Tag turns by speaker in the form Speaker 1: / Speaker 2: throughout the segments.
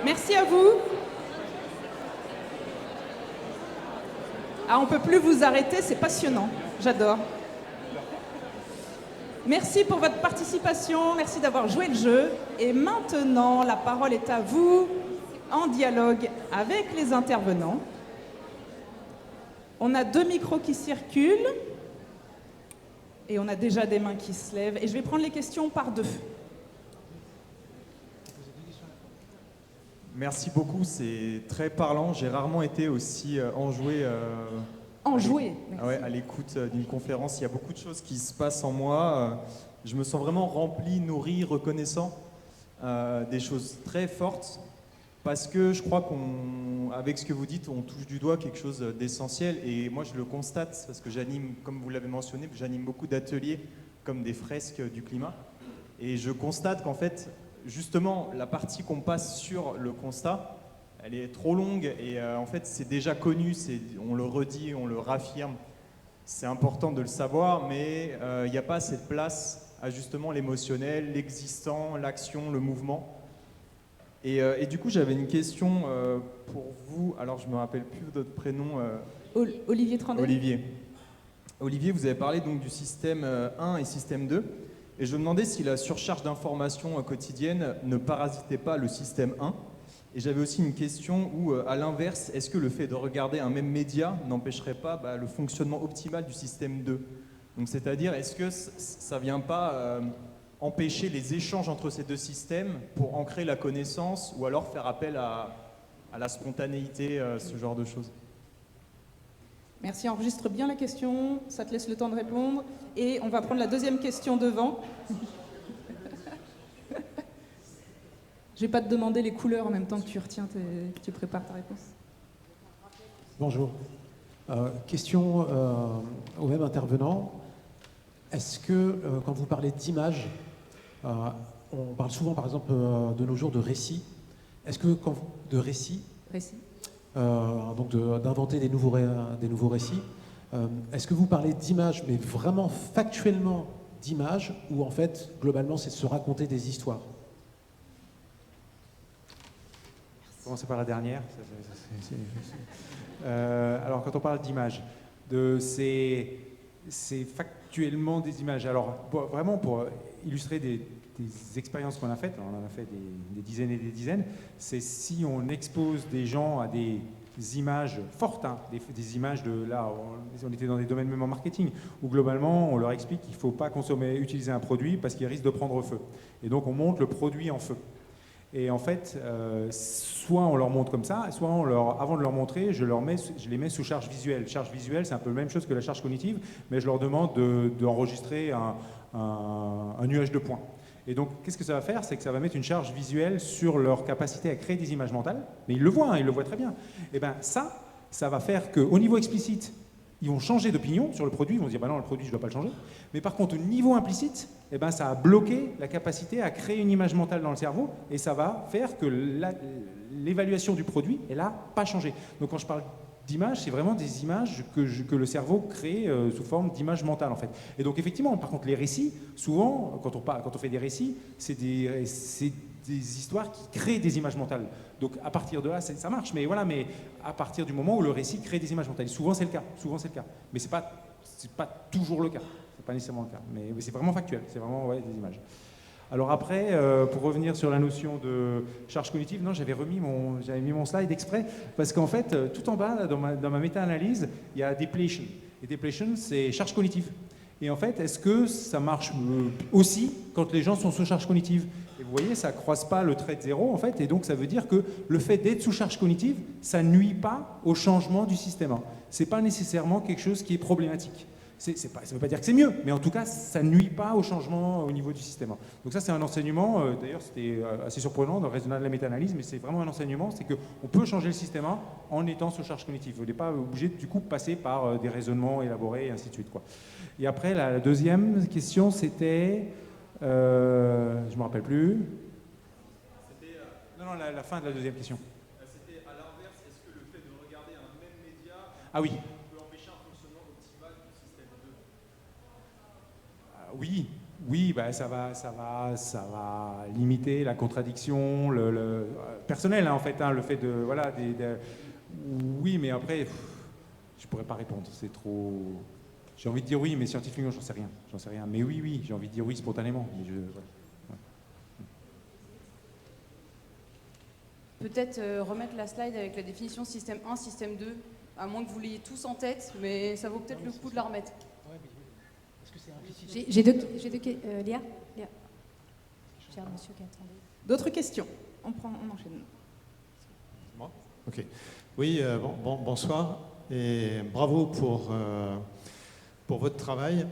Speaker 1: Merci à vous. Ah, on ne peut plus vous arrêter, c'est passionnant. J'adore. Merci pour votre participation, merci d'avoir joué le jeu. Et maintenant, la parole est à vous, en dialogue avec les intervenants. On a 2 micros qui circulent. Et on a déjà des mains qui se lèvent. Et je vais prendre les questions par 2.
Speaker 2: Merci beaucoup, c'est très parlant. J'ai rarement été aussi enjoué à l'écoute d'une conférence. Il y a beaucoup de choses qui se passent en moi. Je me sens vraiment rempli, nourri, reconnaissant. Des choses très fortes. Parce que je crois qu'avec ce que vous dites, on touche du doigt quelque chose d'essentiel. Et moi, je le constate parce que j'anime, comme vous l'avez mentionné, j'anime beaucoup d'ateliers comme des fresques du climat. Et je constate qu'en fait, justement, la partie qu'on passe sur le constat, elle est trop longue et en fait, c'est déjà connu, on le redit, on le raffirme. C'est important de le savoir, mais il n'y a pas cette place à justement l'émotionnel, l'existant, l'action, le mouvement. Et du coup, j'avais une question pour vous. Alors, je ne me rappelle plus votre prénom.
Speaker 1: Olivier Trandel.
Speaker 2: Olivier, vous avez parlé donc du système 1 et système 2. Et je me demandais si la surcharge d'informations quotidienne ne parasitait pas le système 1. Et j'avais aussi une question où, à l'inverse, est-ce que le fait de regarder un même média n'empêcherait pas le fonctionnement optimal du système 2 ? Donc, c'est-à-dire, est-ce que ça ne vient pas empêcher les échanges entre ces deux systèmes pour ancrer la connaissance ou alors faire appel à la spontanéité, ce genre de choses?
Speaker 1: Merci, enregistre bien la question, ça te laisse le temps de répondre. Et on va prendre la deuxième question devant. Je vais pas te demander les couleurs en même temps que tu prépares ta réponse.
Speaker 3: Bonjour. Question au même intervenant. Est-ce que quand vous parlez d'image, on parle souvent par exemple de nos jours de récits. Est-ce que de récits, donc d'inventer des nouveaux récits, est-ce que vous parlez d'image, mais vraiment factuellement d'image, ou en fait globalement c'est de se raconter des histoires?
Speaker 4: Commencer par la dernière. Alors, quand on parle d'image, c'est factuellement des images. Alors, vraiment, pour illustrer des expériences qu'on a faites, on en a fait des dizaines et des dizaines, c'est si on expose des gens à des images fortes, hein, des images de là, on était dans des domaines même en marketing, où globalement, on leur explique qu'il ne faut pas utiliser un produit parce qu'il risque de prendre feu. Et donc, on monte le produit en feu. Et en fait, soit on leur montre comme ça, soit avant de leur montrer, je les mets sous charge visuelle. Charge visuelle, c'est un peu la même chose que la charge cognitive, mais je leur demande d'enregistrer un nuage de points. Et donc, qu'est-ce que ça va faire? C'est que ça va mettre une charge visuelle sur leur capacité à créer des images mentales. Mais ils le voient, hein, ils le voient très bien. Et bien ça va faire qu'au niveau explicite, ils vont changer d'opinion sur le produit, ils vont se dire bah non, le produit je ne dois pas le changer. Mais par contre, au niveau implicite, eh ben, ça a bloqué la capacité à créer une image mentale dans le cerveau et ça va faire que l'évaluation du produit, elle n'a pas changé. Donc quand je parle d'images, c'est vraiment des images que le cerveau crée sous forme d'images mentales en fait. Et donc effectivement, par contre, les récits, souvent, quand on fait des récits, c'est des histoires qui créent des images mentales. Donc à partir de là, ça marche, mais voilà, mais à partir du moment où le récit crée des images mentales, souvent c'est le cas. Mais c'est pas toujours le cas, c'est pas nécessairement le cas, mais c'est vraiment factuel, c'est vraiment des images. Alors après, pour revenir sur la notion de charge cognitive, non, j'avais mis mon slide exprès, parce qu'en fait, tout en bas, là, dans ma méta-analyse, il y a depletion. Et depletion, c'est charge cognitive. Et en fait, est-ce que ça marche aussi quand les gens sont sous charge cognitive? Et vous voyez, ça ne croise pas le trait de zéro, en fait, et donc ça veut dire que le fait d'être sous charge cognitive, ça ne nuit pas au changement du système. Ce n'est pas nécessairement quelque chose qui est problématique. Ça ne veut pas dire que c'est mieux, mais en tout cas, ça ne nuit pas au changement au niveau du système. Donc ça, c'est un enseignement, d'ailleurs, c'était assez surprenant dans le résultat de la méta-analyse, mais c'est vraiment un enseignement, c'est qu'on peut changer le système en étant sous charge cognitive. On n'est pas obligé, du coup, de passer par des raisonnements élaborés, et ainsi de suite, quoi. Et après, la deuxième question, c'était... je ne me rappelle plus. C'était... non, la fin de la deuxième question.
Speaker 2: C'était à l'inverse, est-ce que le fait de regarder un même média...
Speaker 4: Ah oui.
Speaker 2: peut empêcher un fonctionnement optimal du système 2 ?
Speaker 4: Oui, oui, bah, ça va limiter la contradiction, le personnel, hein, en fait, hein, le fait de, voilà, oui, mais après, je pourrais pas répondre, c'est trop. J'ai envie de dire oui, mais scientifiquement, j'en sais rien. Mais oui, j'ai envie de dire oui spontanément. Mais voilà.
Speaker 5: Peut-être remettre la slide avec la définition système 1, système 2, à moins que vous l'ayez tous en tête, mais ça vaut peut-être le coup de la remettre.
Speaker 6: J'ai deux Léa J'ai un monsieur qui attendait.
Speaker 1: D'autres questions? On enchaîne.
Speaker 7: C'est moi? Ok. Oui, bonsoir et bravo pour votre travail.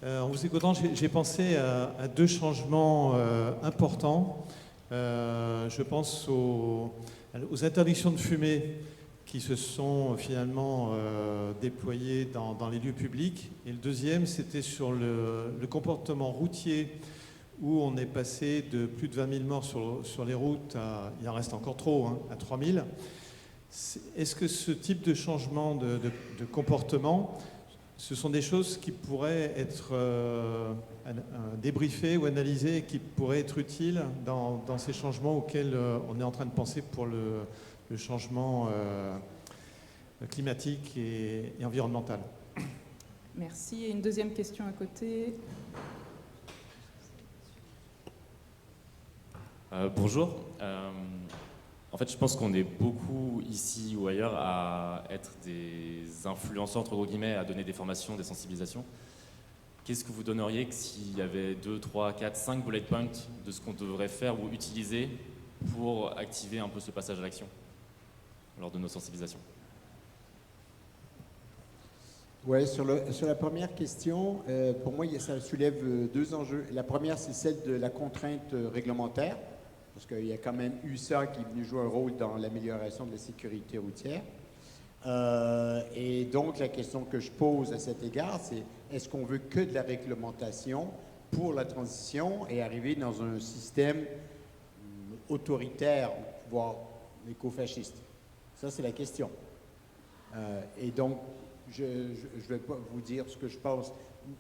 Speaker 7: En vous écoutant, j'ai pensé à deux changements importants. Je pense aux interdictions de fumée qui se sont finalement déployées dans les lieux publics. Et le deuxième, c'était sur le comportement routier, où on est passé de plus de 20 000 morts sur les routes, il en reste encore trop, hein, à 3 000. Est-ce que ce type de changement de comportement, ce sont des choses qui pourraient être débriefées ou analysées et qui pourraient être utiles dans ces changements auxquels on est en train de penser pour le changement climatique et environnemental?
Speaker 1: Merci. Et une deuxième question à côté.
Speaker 8: Bonjour. En fait, je pense qu'on est beaucoup ici ou ailleurs à être des influenceurs, entre guillemets, à donner des formations, des sensibilisations. Qu'est-ce que vous donneriez s'il y avait 2, 3, 4, 5 bullet points de ce qu'on devrait faire ou utiliser pour activer un peu ce passage à l'action lors de nos sensibilisations?
Speaker 9: Oui, sur la première question, pour moi, ça soulève deux enjeux. La première, c'est celle de la contrainte réglementaire, parce qu'il y a quand même eu ça qui est venu jouer un rôle dans l'amélioration de la sécurité routière. Et donc, la question que je pose à cet égard, c'est est-ce qu'on veut que de la réglementation pour la transition et arriver dans un système autoritaire, voire éco-fasciste? Ça, c'est la question. Et donc, je ne vais pas vous dire ce que je pense,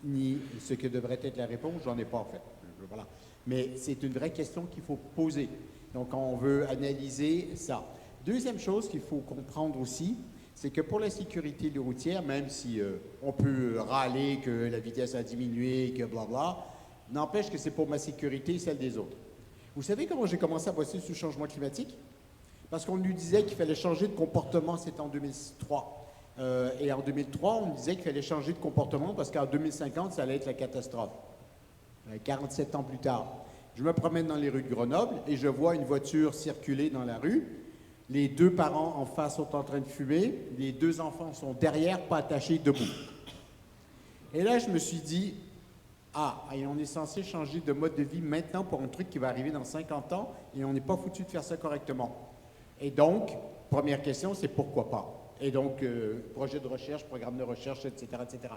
Speaker 9: ni ce que devrait être la réponse, j'en ai pas en fait. Voilà. Mais c'est une vraie question qu'il faut poser. Donc, on veut analyser ça. Deuxième chose qu'il faut comprendre aussi, c'est que pour la sécurité routière, même si on peut râler que la vitesse a diminué, que blabla, n'empêche que c'est pour ma sécurité et celle des autres. Vous savez comment j'ai commencé à bosser sur le changement climatique? Parce qu'on nous disait qu'il fallait changer de comportement, c'était en 2003. Et en 2003, on nous disait qu'il fallait changer de comportement parce qu'en 2050, ça allait être la catastrophe. 47 ans plus tard, je me promène dans les rues de Grenoble et je vois une voiture circuler dans la rue. Les deux parents en face sont en train de fumer. Les deux enfants sont derrière, pas attachés, debout. Et là, je me suis dit, et on est censé changer de mode de vie maintenant pour un truc qui va arriver dans 50 ans et on n'est pas foutu de faire ça correctement. Et donc, première question, c'est pourquoi pas? Et donc, projet de recherche, programme de recherche, etc., etc.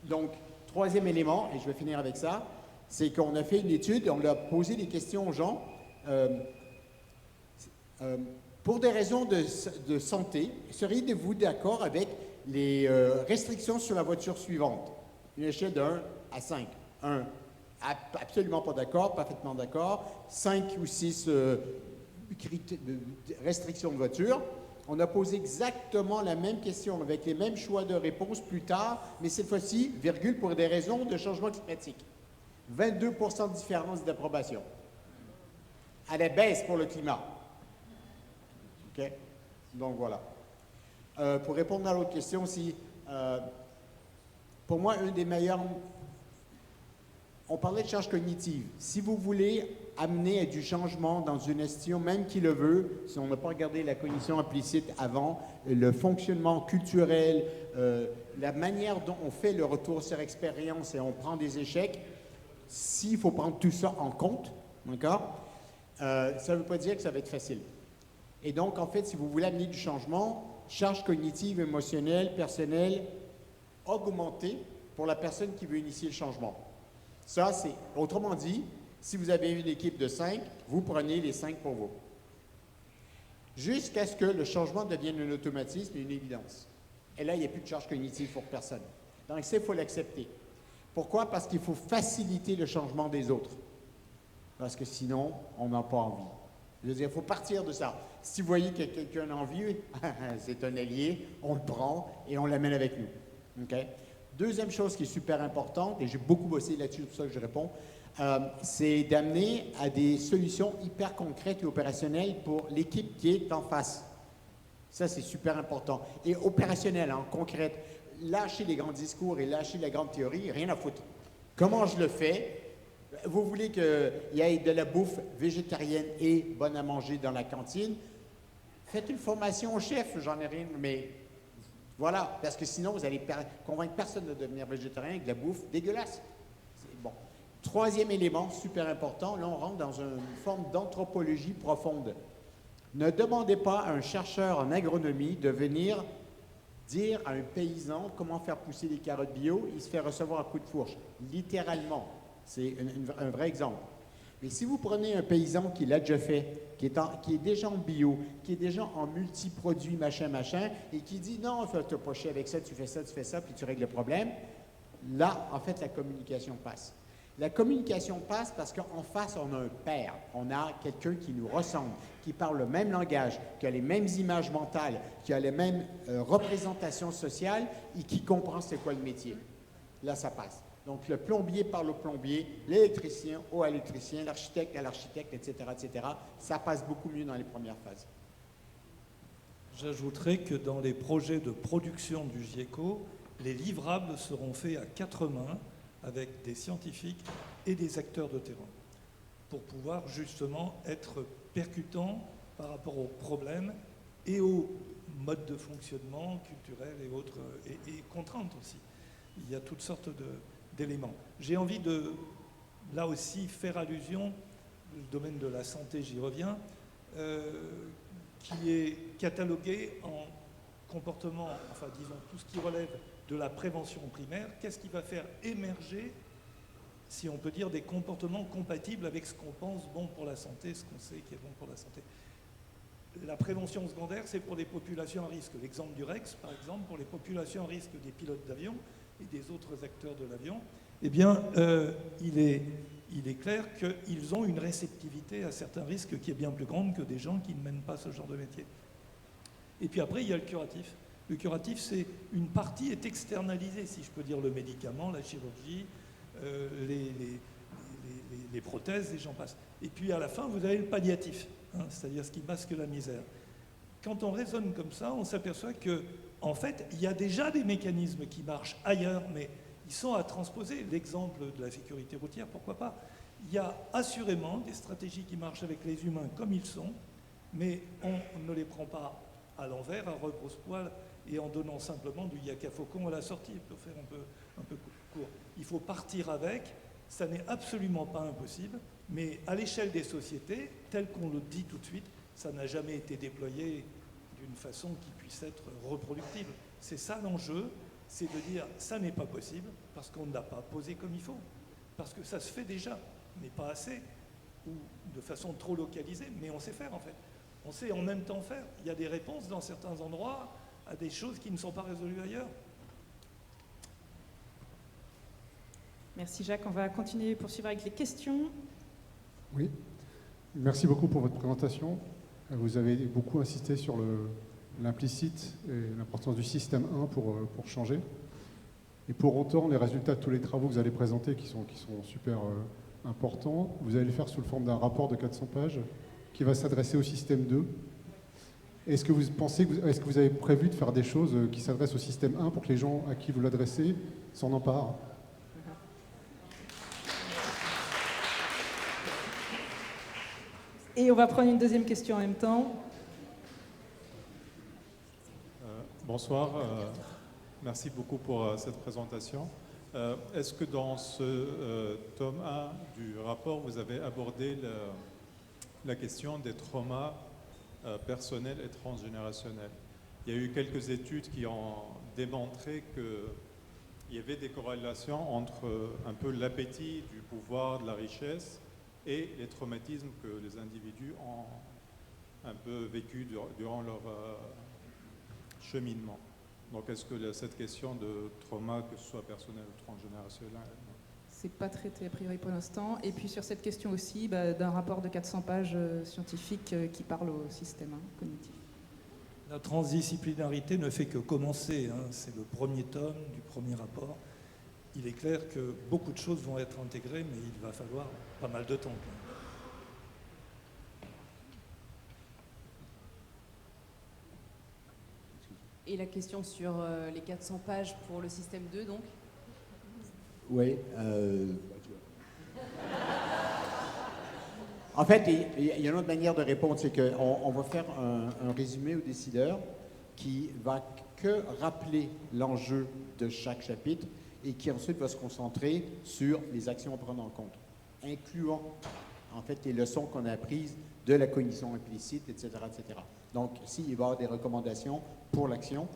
Speaker 9: Donc, troisième élément, et je vais finir avec ça, c'est qu'on a fait une étude et on a posé des questions aux gens. Pour des raisons de santé, seriez-vous d'accord avec les restrictions sur la voiture suivante? Une échelle de 1 à 5. 1, absolument pas d'accord, parfaitement d'accord. 5 ou 6 restrictions de voiture. On a posé exactement la même question avec les mêmes choix de réponse plus tard, mais cette fois-ci, virgule, pour des raisons de changement climatique. 22% de différence d'approbation. À la baisse pour le climat. OK? Donc voilà. Pour répondre à l'autre question aussi, pour moi, un des meilleurs... On parlait de charge cognitive. Si vous voulez amener à du changement dans une gestion, même qui le veut, si on n'a pas regardé la cognition implicite avant, le fonctionnement culturel, la manière dont on fait le retour sur expérience et on prend des échecs, s'il faut prendre tout ça en compte, d'accord, ça ne veut pas dire que ça va être facile. Et donc, en fait, si vous voulez amener du changement, charge cognitive, émotionnelle, personnelle, augmentée pour la personne qui veut initier le changement. Ça, c'est, autrement dit, si vous avez une équipe de 5, vous prenez les 5 pour vous. Jusqu'à ce que le changement devienne un automatisme et une évidence. Et là, il n'y a plus de charge cognitive pour personne. Donc, ça, il faut l'accepter. Pourquoi? Parce qu'il faut faciliter le changement des autres. Parce que sinon, on n'a pas envie. Je veux dire, il faut partir de ça. Si vous voyez qu'il y a quelqu'un envie, c'est un allié, on le prend et on l'amène avec nous. Okay? Deuxième chose qui est super importante, et j'ai beaucoup bossé là-dessus, c'est pour ça que je réponds, c'est d'amener à des solutions hyper concrètes et opérationnelles pour l'équipe qui est en face. Ça, c'est super important. Et opérationnel, hein, concrète. Lâcher les grands discours et lâcher la grande théorie, rien à foutre. Comment je le fais? Vous voulez qu'il y ait de la bouffe végétarienne et bonne à manger dans la cantine? Faites une formation au chef, j'en ai rien, mais voilà, parce que sinon, vous allez convaincre personne de devenir végétarien avec de la bouffe dégueulasse. C'est bon. Troisième élément, super important, là, on rentre dans une forme d'anthropologie profonde. Ne demandez pas à un chercheur en agronomie de venir dire à un paysan comment faire pousser des carottes bio, il se fait recevoir un coup de fourche. Littéralement. C'est un vrai exemple. Mais si vous prenez un paysan qui l'a déjà fait, qui est déjà en bio, qui est déjà en multi-produits, machin, et qui dit non, fais-toi pas chier avec ça, tu fais ça, puis tu règles le problème, là, en fait, la communication passe. La communication passe parce qu'en face, on a un père, on a quelqu'un qui nous ressemble, qui parle le même langage, qui a les mêmes images mentales, qui a les mêmes représentations sociales et qui comprend c'est quoi le métier. Là, ça passe. Donc, le plombier parle au plombier, l'électricien à l'électricien, l'architecte à l'architecte, etc., etc. Ça passe beaucoup mieux dans les premières phases.
Speaker 10: J'ajouterais que dans les projets de production du GIECO, les livrables seront faits à 4 mains avec des scientifiques et des acteurs de terrain pour pouvoir justement être percutants par rapport aux problèmes et aux modes de fonctionnement culturels et autres, et contraintes aussi. Il y a toutes sortes d'éléments. J'ai envie de, là aussi, faire allusion, le domaine de la santé, j'y reviens, qui est catalogué en comportement, enfin disons tout ce qui relève de la prévention primaire. Qu'est-ce qui va faire émerger, si on peut dire, des comportements compatibles avec ce qu'on pense bon pour la santé, ce qu'on sait qui est bon pour la santé. La prévention secondaire, c'est pour les populations à risque. L'exemple du REX, par exemple, pour les populations à risque des pilotes d'avion et des autres acteurs de l'avion, eh bien, il est clair qu'ils ont une réceptivité à certains risques qui est bien plus grande que des gens qui ne mènent pas ce genre de métier. Et puis après, il y a le curatif. Le curatif, c'est une partie est externalisée, si je peux dire, le médicament, la chirurgie, les prothèses, et j'en passe. Et puis à la fin, vous avez le palliatif, hein, c'est-à-dire ce qui masque la misère. Quand on raisonne comme ça, on s'aperçoit que, en fait, il y a déjà des mécanismes qui marchent ailleurs, mais ils sont à transposer. L'exemple de la sécurité routière, pourquoi pas? Il y a assurément des stratégies qui marchent avec les humains comme ils sont, mais on ne les prend pas à l'envers, à rebrousse-poil, et en donnant simplement du yak à faucon à la sortie, pour faire un peu court. Il faut partir avec, ça n'est absolument pas impossible, mais à l'échelle des sociétés, tel qu'on le dit tout de suite, ça n'a jamais été déployé d'une façon qui puisse être reproductible. C'est ça l'enjeu, c'est de dire ça n'est pas possible parce qu'on ne l'a pas posé comme il faut, parce que ça se fait déjà, mais pas assez, ou de façon trop localisée, mais on sait faire en fait. On sait en même temps faire. Il y a des réponses dans certains endroits à des choses qui ne sont pas résolues ailleurs.
Speaker 1: Merci Jacques, on va continuer, poursuivre avec les questions.
Speaker 11: Oui, merci beaucoup pour votre présentation. Vous avez beaucoup insisté sur l'implicite et l'importance du système 1 pour changer. Et pour autant, les résultats de tous les travaux que vous allez présenter, qui sont super importants, vous allez le faire sous le forme d'un rapport de 400 pages qui va s'adresser au système 2. Est-ce que vous avez prévu de faire des choses qui s'adressent au système 1 pour que les gens à qui vous l'adressez s'en emparent?
Speaker 1: Et on va prendre une deuxième question en même temps.
Speaker 12: Bonsoir, merci beaucoup pour cette présentation. Est-ce que dans ce tome 1 du rapport, vous avez abordé la question des traumas personnels et transgénérationnels? Il y a eu quelques études qui ont démontré qu'il y avait des corrélations entre un peu l'appétit du pouvoir, de la richesse, et les traumatismes que les individus ont un peu vécu durant leur cheminement. Donc est-ce que cette question de trauma, que ce soit personnel ou transgénérationnel,
Speaker 1: c'est pas traité a priori pour l'instant. Et puis sur cette question aussi d'un rapport de 400 pages scientifique qui parle au système cognitif.
Speaker 10: La transdisciplinarité ne fait que commencer. C'est le premier tome du premier rapport. Il est clair que beaucoup de choses vont être intégrées, mais il va falloir pas mal de temps.
Speaker 5: Et la question sur les 400 pages pour le système 2, donc?
Speaker 9: Oui. En fait, il y a une autre manière de répondre, c'est qu'on va faire un résumé aux décideurs qui va que rappeler l'enjeu de chaque chapitre et qui ensuite va se concentrer sur les actions à prendre en compte, incluant en fait les leçons qu'on a apprises de la cognition implicite, etc., etc. Donc, s'il va y avoir des recommandations pour l'action,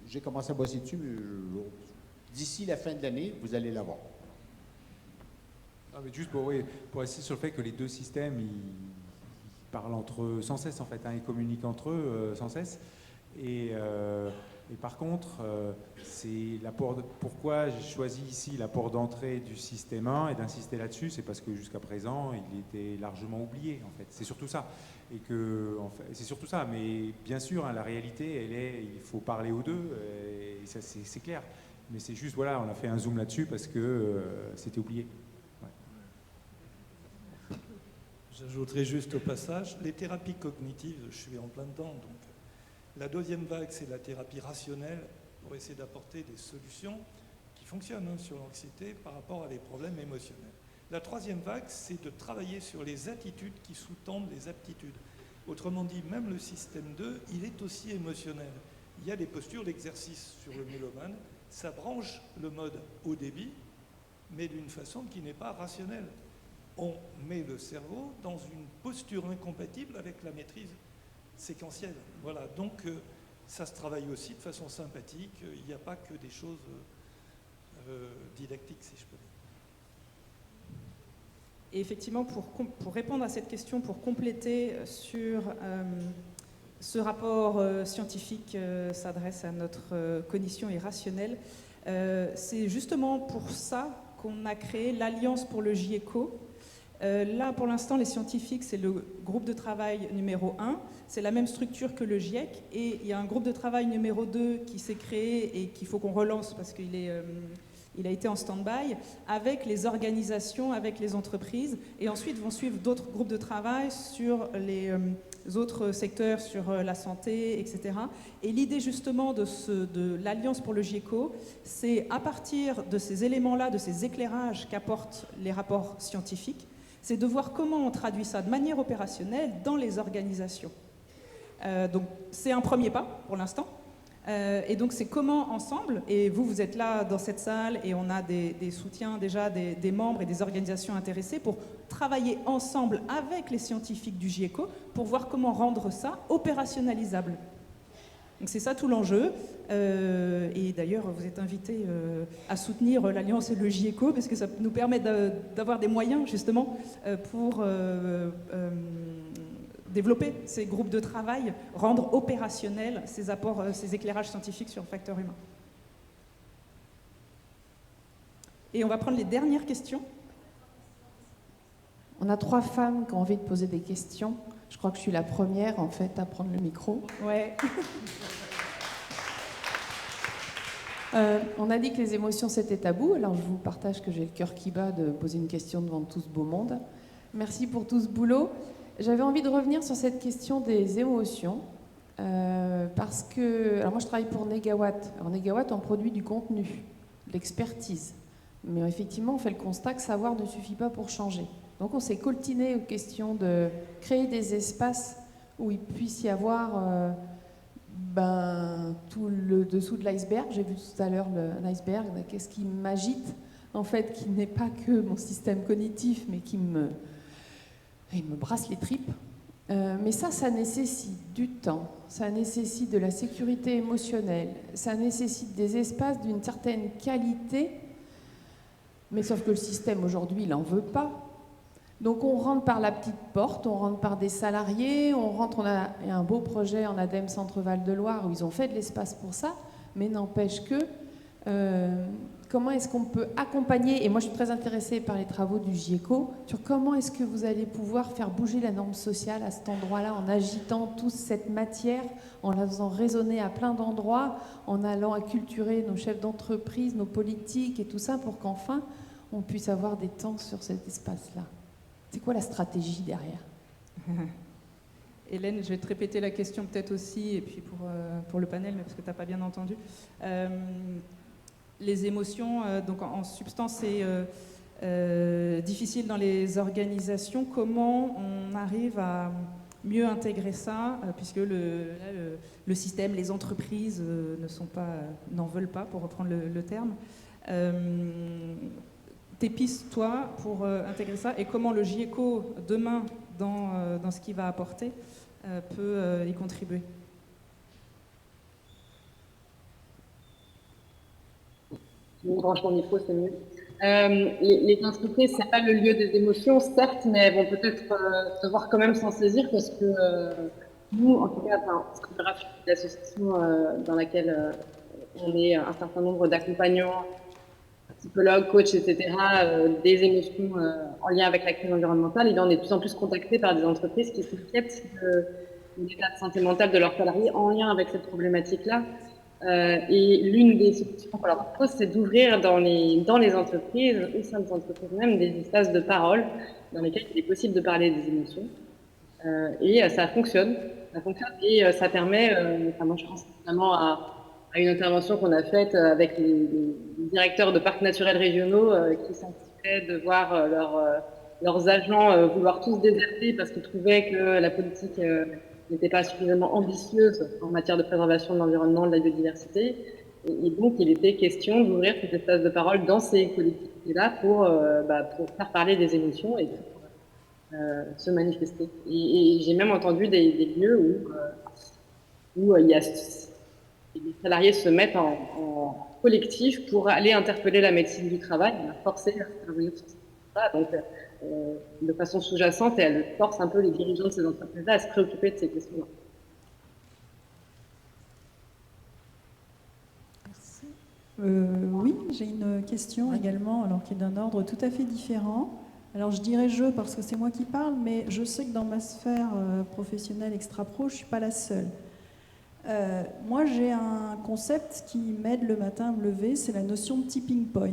Speaker 9: j'ai commencé à bosser dessus, mais d'ici la fin de l'année, vous allez l'avoir.
Speaker 4: Ah, mais juste pour insister sur le fait que les deux systèmes, ils parlent entre eux sans cesse, en fait, ils communiquent entre eux sans cesse. Et par contre, c'est l'apport. Pourquoi j'ai choisi ici l'apport d'entrée du système 1 et d'insister là-dessus, c'est parce que jusqu'à présent, il était largement oublié, en fait. C'est surtout ça. Et que, en fait, c'est surtout ça. Mais bien sûr, la réalité, il faut parler aux deux, et ça, c'est clair. Mais c'est juste, voilà, on a fait un zoom là-dessus parce que c'était oublié. Ouais.
Speaker 10: J'ajouterai juste au passage, les thérapies cognitives, je suis en plein dedans, donc la deuxième vague, c'est la thérapie rationnelle pour essayer d'apporter des solutions qui fonctionnent sur l'anxiété par rapport à des problèmes émotionnels. La troisième vague, c'est de travailler sur les attitudes qui sous-tendent les aptitudes. Autrement dit, même le système 2, il est aussi émotionnel. Il y a des postures d'exercice sur le mélomane, ça branche le mode haut débit, mais d'une façon qui n'est pas rationnelle. On met le cerveau dans une posture incompatible avec la maîtrise séquentielle. Voilà, donc ça se travaille aussi de façon sympathique. Il n'y a pas que des choses didactiques, si je peux dire.
Speaker 1: Et effectivement, pour répondre à cette question, pour compléter sur ce rapport scientifique s'adresse à notre cognition irrationnelle, c'est justement pour ça qu'on a créé l'Alliance pour le GIECO. Là, pour l'instant, les scientifiques, c'est le groupe de travail numéro 1. C'est la même structure que le GIEC. Et il y a un groupe de travail numéro 2 qui s'est créé et qu'il faut qu'on relance parce qu'il a été en stand-by, avec les organisations, avec les entreprises. Et ensuite vont suivre d'autres groupes de travail sur les autres secteurs, sur la santé, etc. Et l'idée justement de l'Alliance pour le GIECO, c'est à partir de ces éléments-là, de ces éclairages qu'apportent les rapports scientifiques, c'est de voir comment on traduit ça de manière opérationnelle dans les organisations. Donc c'est un premier pas pour l'instant. Et donc c'est comment ensemble, et vous êtes là dans cette salle et on a des soutiens déjà des membres et des organisations intéressées pour travailler ensemble avec les scientifiques du GIECO pour voir comment rendre ça opérationnalisable. Donc c'est ça tout l'enjeu. Et d'ailleurs, vous êtes invités à soutenir l'Alliance et le GIECO parce que ça nous permet d'avoir des moyens justement pour développer ces groupes de travail, rendre opérationnels ces apports, ces éclairages scientifiques sur le facteur humain. Et on va prendre les dernières questions.
Speaker 13: On a 3 femmes qui ont envie de poser des questions. Je crois que je suis la première, en fait, à prendre le micro.
Speaker 1: Ouais.
Speaker 13: On a dit que les émotions, c'était tabou. Alors, je vous partage que j'ai le cœur qui bat de poser une question devant tout ce beau monde. Merci pour tout ce boulot. J'avais envie de revenir sur cette question des émotions. Parce que... Alors, moi, je travaille pour Negawatt. Alors, Negawatt, on produit du contenu, de l'expertise. Mais effectivement, on fait le constat que savoir ne suffit pas pour changer. Donc on s'est coltiné aux questions de créer des espaces où il puisse y avoir tout le dessous de l'iceberg. J'ai vu tout à l'heure l'iceberg, qu'est-ce qui m'agite, en fait, qui n'est pas que mon système cognitif, mais qui me brasse les tripes. Mais ça nécessite du temps, ça nécessite de la sécurité émotionnelle, ça nécessite des espaces d'une certaine qualité, mais sauf que le système aujourd'hui, il n'en veut pas. Donc on rentre par la petite porte, on rentre par des salariés, il y a un beau projet en ADEME Centre-Val de Loire où ils ont fait de l'espace pour ça, mais n'empêche que comment est-ce qu'on peut accompagner, et moi je suis très intéressée par les travaux du GIECO, sur comment est-ce que vous allez pouvoir faire bouger la norme sociale à cet endroit-là, en agitant toute cette matière, en la faisant résonner à plein d'endroits, en allant acculturer nos chefs d'entreprise, nos politiques et tout ça, pour qu'enfin on puisse avoir des temps sur cet espace-là. C'est quoi la stratégie derrière?
Speaker 1: Hélène, je vais te répéter la question peut-être aussi, et puis pour le panel, mais parce que tu n'as pas bien entendu. Les émotions, donc en substance, c'est difficile dans les organisations. Comment on arrive à mieux intégrer ça, puisque le système, les entreprises n'en veulent pas, pour reprendre le terme. Tes pistes, toi, pour intégrer ça, et comment le GIECO, demain, dans ce qu'il va apporter, peut y contribuer?
Speaker 14: Je branche mon micro, c'est mieux. Les entreprises, c'est pas le lieu des émotions, certes, mais elles vont peut-être devoir quand même s'en saisir parce que nous, en tout cas, l'association dans laquelle on est un certain nombre d'accompagnants, psychologues, coachs, etc., des émotions en lien avec la crise environnementale, et on est de plus en plus contactés par des entreprises qui s'inquiètent de l'état de santé mentale de leurs salariés en lien avec cette problématique-là. Et l'une des solutions qu'on leur propose, c'est d'ouvrir dans les entreprises, au sein des entreprises même, des espaces de parole dans lesquels il est possible de parler des émotions. Et ça fonctionne. Et ça permet, moi je pense notamment à une intervention qu'on a faite avec les directeurs de parcs naturels régionaux qui s'inquiétaient de voir leurs agents vouloir tous déserter parce qu'ils trouvaient que la politique n'était pas suffisamment ambitieuse en matière de préservation de l'environnement, de la biodiversité. Et donc, il était question d'ouvrir cet espace de parole dans ces collectivités-là pour faire parler des émotions et pour se manifester. Et j'ai même entendu des lieux où il y a les salariés se mettent en collectif pour aller interpeller la médecine du travail, forcer à intervenir sur ça. Donc, de façon sous-jacente, elle force un peu les dirigeants de ces entreprises-là à se préoccuper de ces questions-là.
Speaker 15: Oui, j'ai une question également, alors qui est d'un ordre tout à fait différent. Alors je dirais je parce que c'est moi qui parle, mais je sais que dans ma sphère professionnelle extra-pro, je ne suis pas la seule. Moi, j'ai un concept qui m'aide le matin à me lever, c'est la notion de tipping point.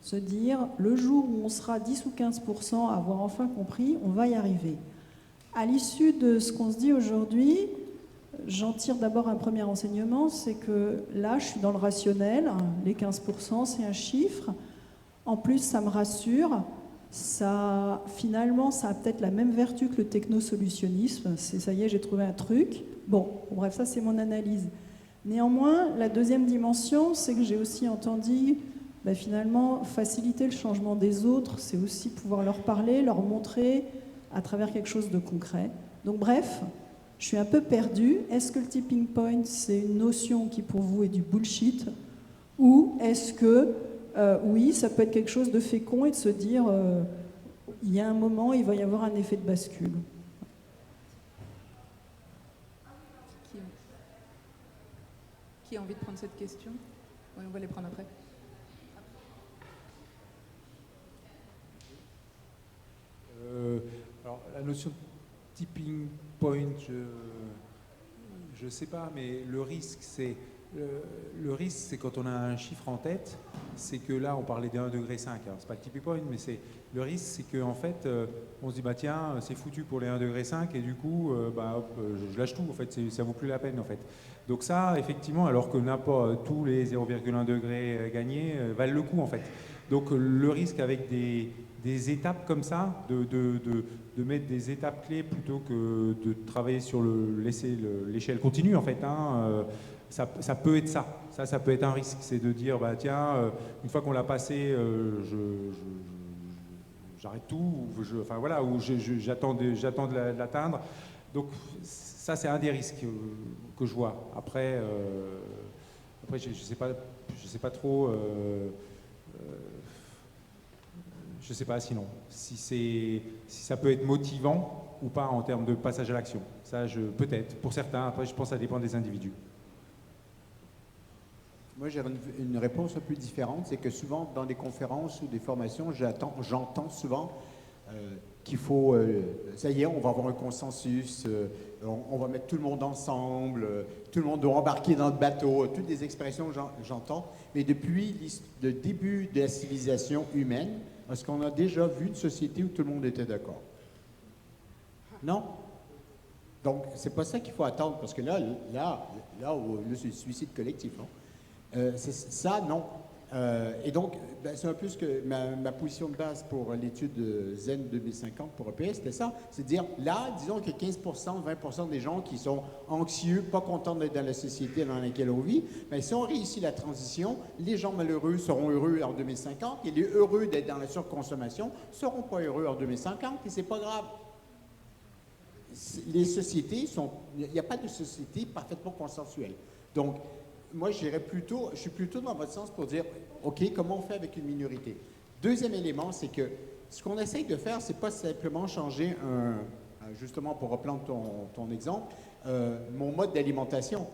Speaker 15: Se dire, le jour où on sera 10 ou 15% à avoir enfin compris, on va y arriver. À l'issue de ce qu'on se dit aujourd'hui, j'en tire d'abord un premier enseignement, c'est que là, je suis dans le rationnel, les 15%, c'est un chiffre. En plus, ça me rassure. Finalement, ça a peut-être la même vertu que le technosolutionnisme. C'est ça y est, j'ai trouvé un truc. Bon, bref, ça c'est mon analyse. Néanmoins, la deuxième dimension, c'est que j'ai aussi entendu finalement faciliter le changement des autres, c'est aussi pouvoir leur parler, leur montrer à travers quelque chose de concret. Donc bref, je suis un peu perdue. Est-ce que le tipping point, c'est une notion qui pour vous est du bullshit, ou est-ce que oui, ça peut être quelque chose de fécond et de se dire il y a un moment, il va y avoir un effet de bascule.
Speaker 1: Qui a envie de prendre cette question? Oui, on va les prendre après.
Speaker 4: Alors, la notion de tipping point, je ne sais pas, mais le risque, c'est quand on a un chiffre en tête, c'est que là, on parlait des 1,5 degré, hein, c'est pas le tipping point, mais le risque, c'est qu'en fait, on se dit, bah tiens, c'est foutu pour les 1,5 degré, et du coup, je lâche tout, en fait, ça vaut plus la peine, en fait. Donc ça, effectivement, alors que n'importe tous les 0,1 degré gagnés valent le coup, en fait. Donc le risque avec des étapes comme ça, de mettre des étapes clés plutôt que de travailler sur laisser l'échelle continue, en fait, hein, ça peut être ça. Ça peut être un risque, c'est de dire, bah tiens, une fois qu'on l'a passé, j'arrête tout, ou j'attends de l'atteindre. Donc ça, c'est un des risques que je vois. Après je sais pas trop. Je ne sais pas sinon. Si ça peut être motivant ou pas en termes de passage à l'action. Ça, peut-être. Pour certains, après, je pense que ça dépend des individus.
Speaker 9: Moi, j'ai une réponse un peu différente. C'est que souvent, dans des conférences ou des formations, j'entends souvent qu'il faut, ça y est, on va avoir un consensus, on va mettre tout le monde ensemble, tout le monde doit embarquer dans le bateau, toutes des expressions que j'entends. Mais depuis le début de la civilisation humaine, est-ce qu'on a déjà vu une société où tout le monde était d'accord? Non. Donc, c'est pas ça qu'il faut attendre, parce que là c'est le suicide collectif, non? Ça, non. Et donc, c'est un peu ce que ma position de base pour l'étude Zen 2050 pour EPS, c'était ça. C'est de dire, là, disons que 15%, 20% des gens qui sont anxieux, pas contents d'être dans la société dans laquelle on vit, mais si on réussit la transition, les gens malheureux seront heureux en 2050 et les heureux d'être dans la surconsommation seront pas heureux en 2050 et c'est pas grave. Les sociétés il n'y a pas de société parfaitement consensuelle. Donc, moi, je suis plutôt dans votre sens pour dire, OK, comment on fait avec une minorité? Deuxième élément, c'est que ce qu'on essaye de faire, c'est pas simplement changer justement pour reprendre ton exemple, mon mode d'alimentation.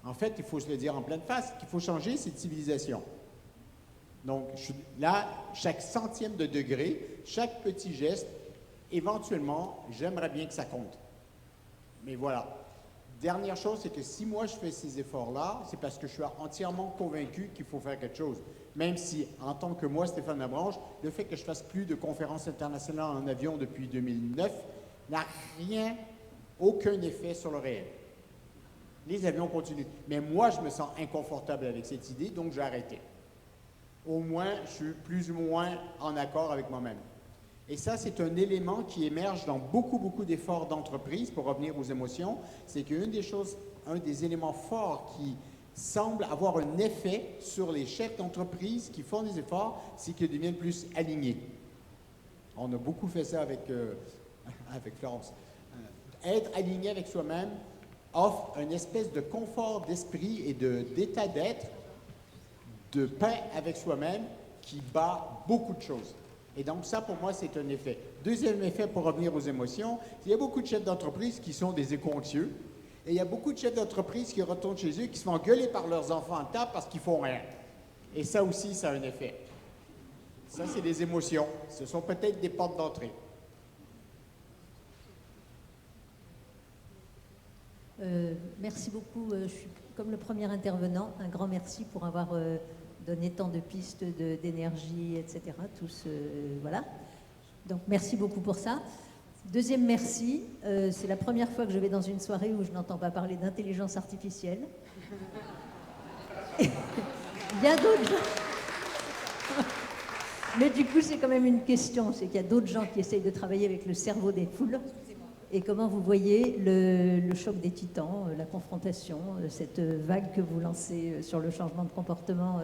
Speaker 9: En fait, il faut se le dire en pleine face, qu'il faut changer, c'est de civilisation. Donc, là, chaque centième de degré, chaque petit geste, éventuellement, j'aimerais bien que ça compte. Mais voilà. Dernière chose, c'est que si moi je fais ces efforts-là, c'est parce que je suis entièrement convaincu qu'il faut faire quelque chose. Même si, en tant que moi, Stéphane Labranche, le fait que je fasse plus de conférences internationales en avion depuis 2009 n'a aucun effet sur le réel. Les avions continuent. Mais moi, je me sens inconfortable avec cette idée, donc j'ai arrêté. Au moins, je suis plus ou moins en accord avec moi-même. Et ça, c'est un élément qui émerge dans beaucoup d'efforts d'entreprise, pour revenir aux émotions, c'est qu'un des éléments forts qui semble avoir un effet sur les chefs d'entreprise qui font des efforts, c'est qu'ils deviennent plus alignés. On a beaucoup fait ça avec Florence. Être aligné avec soi-même offre une espèce de confort d'esprit et d'état d'être, de paix avec soi-même qui bat beaucoup de choses. Et donc ça, pour moi, c'est un effet. Deuxième effet, pour revenir aux émotions, il y a beaucoup de chefs d'entreprise qui sont des éco-anxieux. Et il y a beaucoup de chefs d'entreprise qui retournent chez eux, qui se font engueuler par leurs enfants en table parce qu'ils font rien. Et ça aussi, ça a un effet. Ça, c'est des émotions. Ce sont peut-être des portes d'entrée.
Speaker 16: Merci beaucoup. Je suis comme le premier intervenant. Un grand merci pour avoir donné tant de pistes d'énergie, etc. Voilà. Donc, merci beaucoup pour ça. Deuxième merci, c'est la première fois que je vais dans une soirée où je n'entends pas parler d'intelligence artificielle. Il y a d'autres gens. Mais du coup, c'est quand même une question. C'est qu'il y a d'autres gens qui essayent de travailler avec le cerveau des foules. Et comment vous voyez le choc des titans, la confrontation, cette vague que vous lancez sur le changement de comportement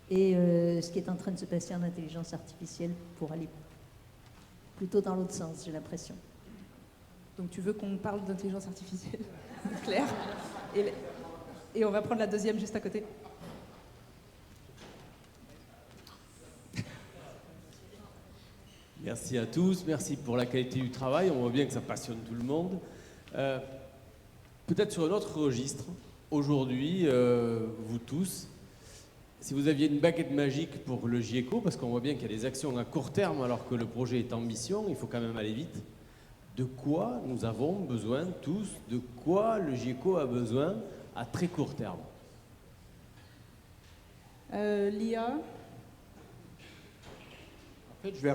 Speaker 16: et ce qui est en train de se passer en intelligence artificielle pour aller plutôt dans l'autre sens, j'ai l'impression.
Speaker 1: Donc tu veux qu'on parle d'intelligence artificielle, Claire, et on va prendre la deuxième juste à côté.
Speaker 17: Merci à tous, merci pour la qualité du travail, on voit bien que ça passionne tout le monde. Peut-être sur un autre registre, aujourd'hui, vous tous, si vous aviez une baguette magique pour le GIECO, parce qu'on voit bien qu'il y a des actions à court terme alors que le projet est ambition, il faut quand même aller vite, de quoi nous avons besoin tous, de quoi le GIECO a besoin à très court terme?
Speaker 1: L'IA.
Speaker 9: En fait, je vais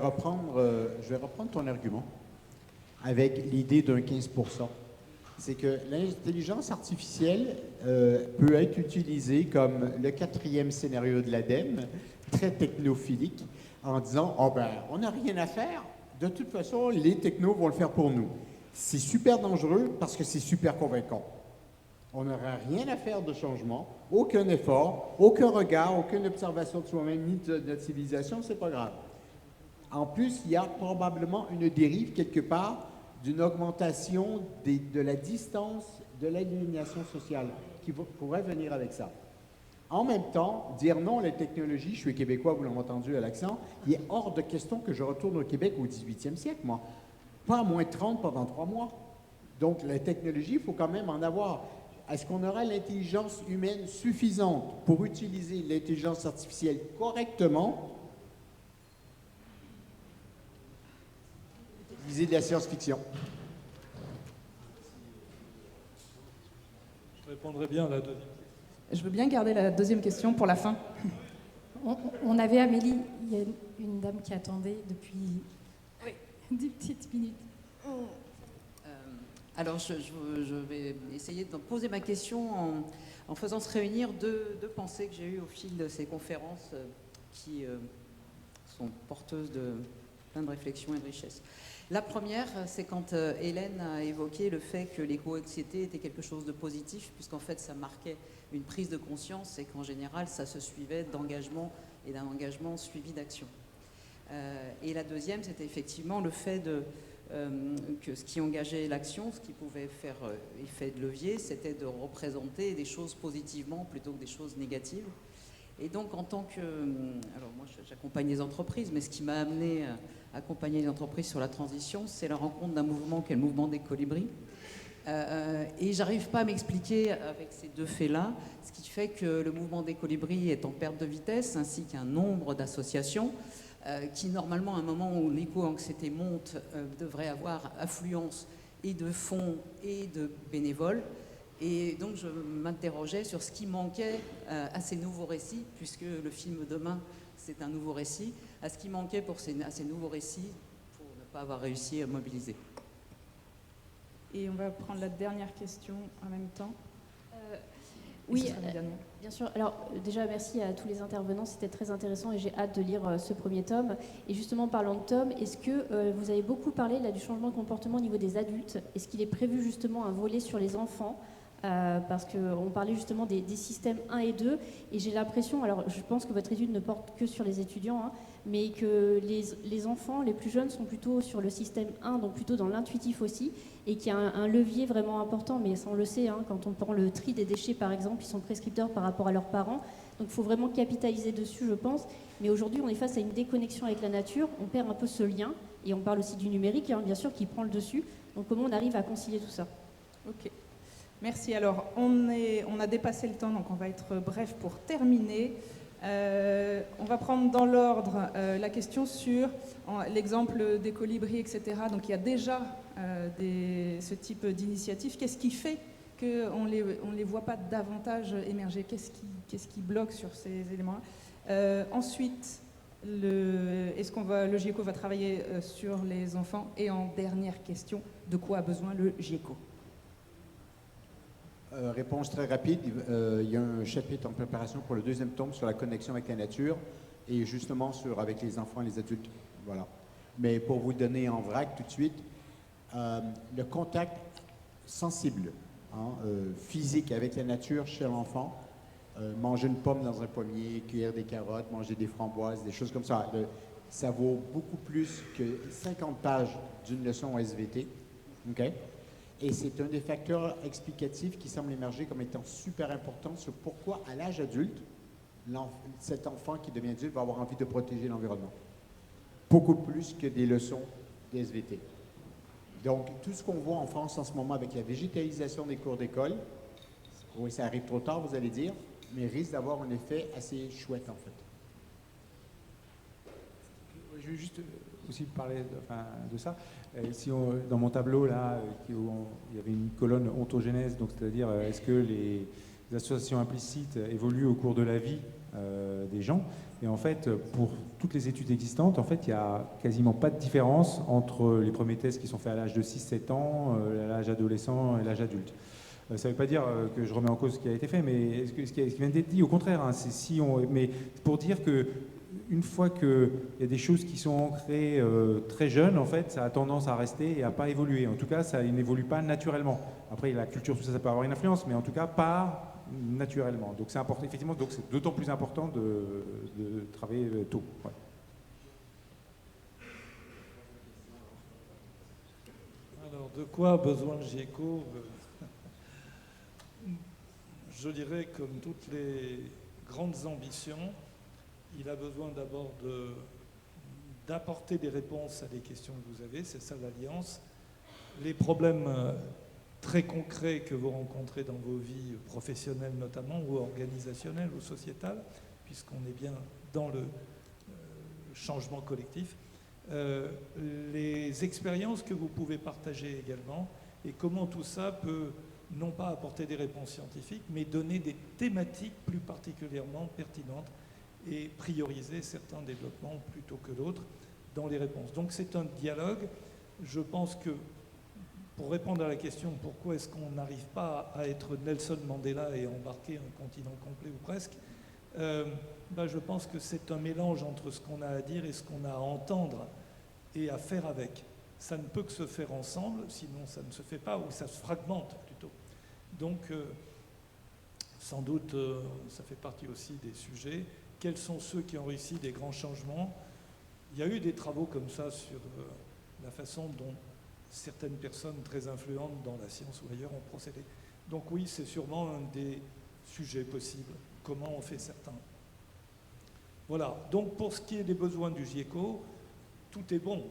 Speaker 9: reprendre ton argument avec l'idée d'un 15%. C'est que l'intelligence artificielle peut être utilisée comme le 4e scénario de l'ADEME, très technophilique, en disant « Oh ben, on n'a rien à faire, de toute façon, les technos vont le faire pour nous. » C'est super dangereux parce que c'est super convaincant. On n'aura rien à faire de changement, aucun effort, aucun regard, aucune observation de soi-même ni de notre civilisation, c'est pas grave. En plus, il y a probablement une dérive quelque part d'une augmentation de la distance de l'aliénation sociale qui pourrait venir avec ça. En même temps, dire non à la technologie, je suis québécois, vous l'avez entendu à l'accent, il est hors de question que je retourne au Québec au 18e siècle, moi. Pas à moins 30 pendant 3 mois. Donc, la technologie, il faut quand même en avoir. Est-ce qu'on aura l'intelligence humaine suffisante pour utiliser l'intelligence artificielle correctement? Lisez de la science-fiction.
Speaker 10: Je répondrai bien à la deuxième.
Speaker 1: Je veux bien garder la deuxième question pour la fin.
Speaker 6: On avait Amélie, il y a une dame qui attendait depuis 10 petites minutes.
Speaker 18: Alors, je vais essayer de poser ma question en faisant se réunir deux pensées que j'ai eues au fil de ces conférences qui sont porteuses de plein de réflexions et de richesses. La première, c'est quand Hélène a évoqué le fait que l'éco-anxiété était quelque chose de positif, puisqu'en fait, ça marquait une prise de conscience et qu'en général, ça se suivait d'engagement et d'un engagement suivi d'action. Et la deuxième, c'était effectivement le fait que ce qui engageait l'action, ce qui pouvait faire effet de levier, c'était de représenter des choses positivement plutôt que des choses négatives. Et donc, en tant que... Alors, moi, j'accompagne les entreprises, mais ce qui m'a amené à accompagner les entreprises sur la transition, c'est la rencontre d'un mouvement qui est le mouvement des colibris. Et j'arrive pas à m'expliquer avec ces deux faits-là, ce qui fait que le mouvement des colibris est en perte de vitesse, ainsi qu'un nombre d'associations qui, normalement, à un moment où l'éco-anxiété monte, devrait avoir affluence et de fonds et de bénévoles. Et donc, je m'interrogeais sur ce qui manquait à ces nouveaux récits, puisque le film Demain, c'est un nouveau récit, à ce qui manquait à ces nouveaux récits pour ne pas avoir réussi à mobiliser.
Speaker 1: Et on va prendre la dernière question en même temps.
Speaker 6: Oui, bien sûr. Alors déjà, merci à tous les intervenants, c'était très intéressant et j'ai hâte de lire ce premier tome. Et justement, parlant de tome, est-ce que vous avez beaucoup parlé là, du changement de comportement au niveau des adultes? Est-ce qu'il est prévu justement un volet sur les enfants? Parce qu'on parlait justement des systèmes 1 et 2, et j'ai l'impression, alors je pense que votre étude ne porte que sur les étudiants, hein, mais que les enfants, les plus jeunes, sont plutôt sur le système 1, donc plutôt dans l'intuitif aussi, et qu'il y a un levier vraiment important, mais ça on le sait, hein, quand on prend le tri des déchets par exemple, ils sont prescripteurs par rapport à leurs parents, donc il faut vraiment capitaliser dessus, je pense. Mais aujourd'hui, on est face à une déconnexion avec la nature, on perd un peu ce lien, et on parle aussi du numérique, hein, bien sûr, qui prend le dessus, donc comment on arrive à concilier tout ça?
Speaker 1: Ok. Merci. Alors, on a dépassé le temps, donc on va être bref pour terminer. On va prendre dans l'ordre la question sur l'exemple des colibris, etc. Donc, il y a déjà ce type d'initiative. Qu'est-ce qui fait qu'on ne les voit pas davantage émerger? Qu'est-ce qui bloque sur ces éléments-là? Ensuite, est-ce que le GIECO va travailler sur les enfants? Et en dernière question, de quoi a besoin le GIECO?
Speaker 9: Réponse très rapide. Il y a un chapitre en préparation pour le deuxième tome sur la connexion avec la nature et justement avec les enfants et les adultes. Voilà. Mais pour vous donner en vrac tout de suite, le contact sensible, physique avec la nature chez l'enfant, manger une pomme dans un pommier, cueillir des carottes, manger des framboises, des choses comme ça, ça vaut beaucoup plus que 50 pages d'une leçon SVT. Okay? Et c'est un des facteurs explicatifs qui semble émerger comme étant super important sur pourquoi, à l'âge adulte, cet enfant qui devient adulte va avoir envie de protéger l'environnement. Beaucoup plus que des leçons de SVT. Donc, tout ce qu'on voit en France en ce moment avec la végétalisation des cours d'école, oui, ça arrive trop tard, vous allez dire, mais risque d'avoir un effet assez chouette, en fait.
Speaker 4: Je vais juste aussi parler de ça. Ici, dans mon tableau, là, il y avait une colonne ontogénèse, donc c'est-à-dire est-ce que les associations implicites évoluent au cours de la vie des gens. Et en fait, pour toutes les études existantes, en fait, il n'y a quasiment pas de différence entre les premiers tests qui sont faits à l'âge de 6-7 ans, à l'âge adolescent et l'âge adulte. Ça ne veut pas dire que je remets en cause ce qui a été fait, mais ce qui vient d'être dit, au contraire, hein, mais pour dire que une fois qu'il y a des choses qui sont ancrées très jeunes, en fait, ça a tendance à rester et à pas évoluer. En tout cas, ça n'évolue pas naturellement. Après, la culture, tout ça, ça peut avoir une influence, mais en tout cas, pas naturellement. Donc, c'est important, effectivement, donc c'est d'autant plus important de travailler tôt. Ouais.
Speaker 10: Alors, de quoi a besoin le GIECO? Je dirais, comme toutes les grandes ambitions, il a besoin d'abord d'apporter des réponses à des questions que vous avez, c'est ça l'Alliance. Les problèmes très concrets que vous rencontrez dans vos vies professionnelles notamment, ou organisationnelles, ou sociétales, puisqu'on est bien dans le changement collectif, les expériences que vous pouvez partager également, et comment tout ça peut non pas apporter des réponses scientifiques, mais donner des thématiques plus particulièrement pertinentes et prioriser certains développements plutôt que d'autres dans les réponses. Donc c'est un dialogue. Je pense que, pour répondre à la question pourquoi est-ce qu'on n'arrive pas à être Nelson Mandela et embarquer un continent complet ou presque, je pense que c'est un mélange entre ce qu'on a à dire et ce qu'on a à entendre et à faire avec. Ça ne peut que se faire ensemble, sinon ça ne se fait pas, ou ça se fragmente plutôt. Donc, sans doute, ça fait partie aussi des sujets. Quels sont ceux qui ont réussi des grands changements? Il y a eu des travaux comme ça sur la façon dont certaines personnes très influentes dans la science ou ailleurs ont procédé. Donc oui, c'est sûrement un des sujets possibles. Comment on fait certains? Voilà. Donc pour ce qui est des besoins du GIECO, tout est bon.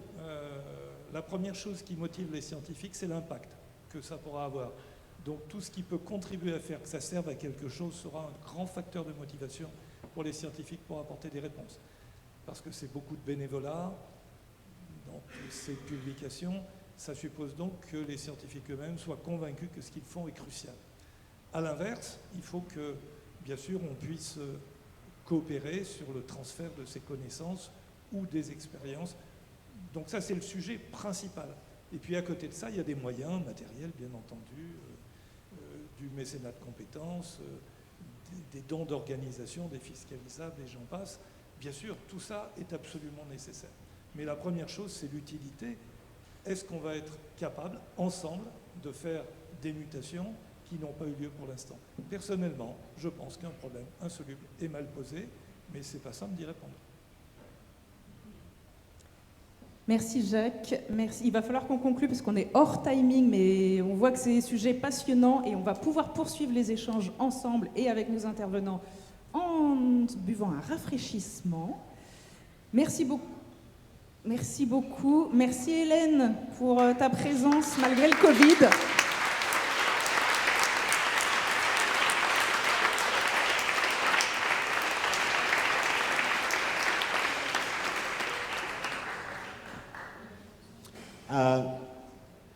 Speaker 10: La première chose qui motive les scientifiques, c'est l'impact que ça pourra avoir. Donc tout ce qui peut contribuer à faire que ça serve à quelque chose sera un grand facteur de motivation pour les scientifiques pour apporter des réponses. Parce que c'est beaucoup de bénévolat dans toutes ces publications. Ça suppose donc que les scientifiques eux-mêmes soient convaincus que ce qu'ils font est crucial. À l'inverse, il faut que, bien sûr, on puisse coopérer sur le transfert de ces connaissances ou des expériences. Donc ça, c'est le sujet principal. Et puis à côté de ça, il y a des moyens matériels, bien entendu, du mécénat de compétences, des dons d'organisation, des fiscalisables, et j'en passe. Bien sûr, tout ça est absolument nécessaire. Mais la première chose, c'est l'utilité. Est-ce qu'on va être capable, ensemble, de faire des mutations qui n'ont pas eu lieu pour l'instant? Personnellement, je pense qu'un problème insoluble est mal posé, mais ce n'est pas simple d'y répondre.
Speaker 1: Merci Jacques. Merci. Il va falloir qu'on conclue parce qu'on est hors timing, mais on voit que c'est des sujets passionnants et on va pouvoir poursuivre les échanges ensemble et avec nos intervenants en buvant un rafraîchissement. Merci beaucoup. Merci beaucoup. Merci Hélène pour ta présence malgré le Covid.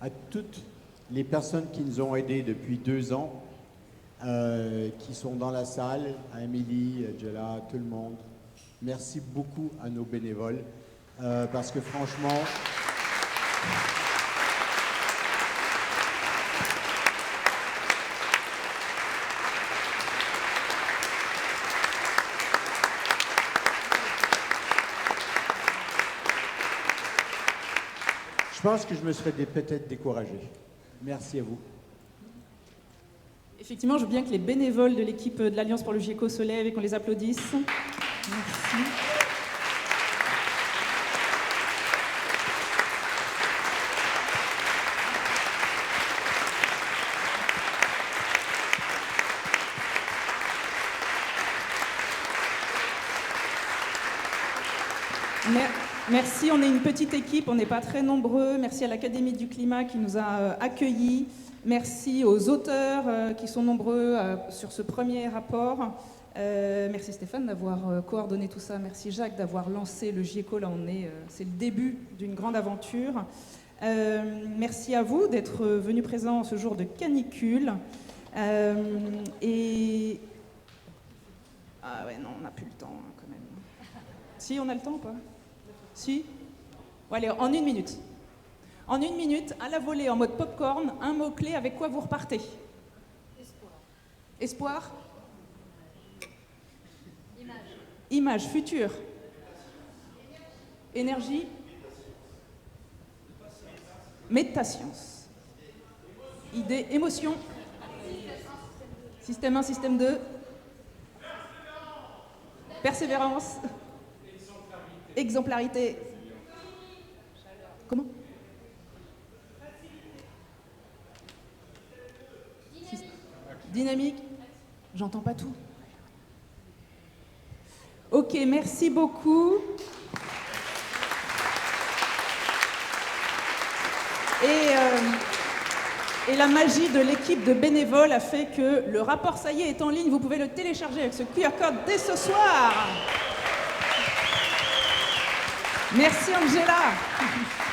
Speaker 9: À toutes les personnes qui nous ont aidés depuis 2 ans, qui sont dans la salle, à Émilie, à Jella, à tout le monde, merci beaucoup à nos bénévoles, parce que franchement, je pense que je me serais peut-être découragé. Merci à vous.
Speaker 1: Effectivement, je veux bien que les bénévoles de l'équipe de l'Alliance pour le GIECO se lèvent et qu'on les applaudisse. Merci. Merci, on est une petite équipe, on n'est pas très nombreux. Merci à l'Académie du Climat qui nous a accueillis. Merci aux auteurs qui sont nombreux sur ce premier rapport. Merci Stéphane d'avoir coordonné tout ça. Merci Jacques d'avoir lancé le GIECO. Là, c'est le début d'une grande aventure. Merci à vous d'être venus présents ce jour de canicule. Ah ouais, non, on n'a plus le temps quand même. Si, on a le temps ou pas? Si? Bon, allez, en 1 minute. En 1 minute, à la volée, en mode popcorn, un mot-clé avec quoi vous repartez? Espoir. Espoir? Image. Image, futur. Énergie? Métascience. Idée, émotion? Système 1, système 2. Persévérance. Exemplarité. Comment? Dynamique. J'entends pas tout. Ok, merci beaucoup. Et la magie de l'équipe de bénévoles a fait que le rapport, ça y est en ligne. Vous pouvez le télécharger avec ce QR code dès ce soir. Merci Angela.